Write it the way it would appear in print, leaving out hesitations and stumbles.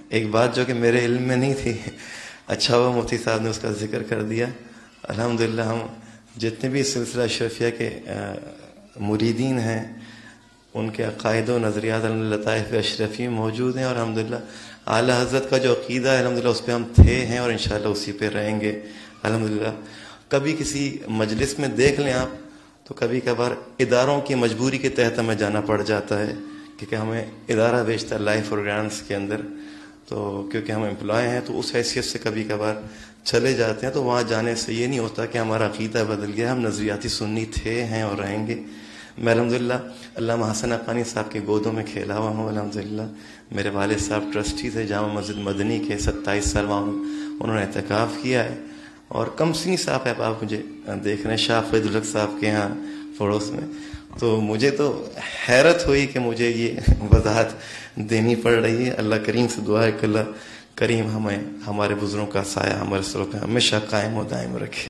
ایک بات جو کہ میرے علم میں نہیں تھی، اچھا وہ مفتی صاحب نے اس کا ذکر کر دیا. الحمدللہ ہم جتنے بھی سلسلہ اشرفیہ کے مریدین ہیں ان کے عقائد و نظریات الحمدللہ لطائف اشرفی میں موجود ہیں، اور الحمدللہ اعلی حضرت کا جو عقیدہ ہے الحمدللہ اس پہ ہم تھے ہیں اور انشاءاللہ اسی پہ رہیں گے الحمدللہ. کبھی کسی مجلس میں دیکھ لیں آپ تو کبھی کبھار اداروں کی مجبوری کے تحت ہمیں جانا پڑ جاتا ہے، کیونکہ ہمیں ادارہ بیچتا ہے لائف پروگرامس کے اندر، تو کیونکہ ہم امپلائی ہیں تو اس حیثیت سے کبھی کبھار چلے جاتے ہیں. تو وہاں جانے سے یہ نہیں ہوتا کہ ہمارا عقیدہ بدل گیا، ہم نظریاتی سنی تھے ہیں اور رہیں گے. میں الحمدللہ علامہ حسن حقانی صاحب کے گودوں میں کھیلا ہوا ہوں الحمدللہ. میرے والد صاحب ٹرسٹی تھے جامع مسجد مدنی کے، 27 سال وہاں انہوں نے اعتکاف کیا ہے. اور کم سنی صاحب ہے، آپ مجھے دیکھ رہے ہیں شاہ فید الحق صاحب کے یہاں پڑوس میں. تو مجھے تو حیرت ہوئی کہ مجھے یہ وضاحت دینی پڑ رہی ہے. اللہ کریم سے دعا ہے کہ اللہ کریم ہمیں ہمارے بزرگوں کا سایہ ہمارے سروں پہ ہمیشہ قائم و دائم رکھے.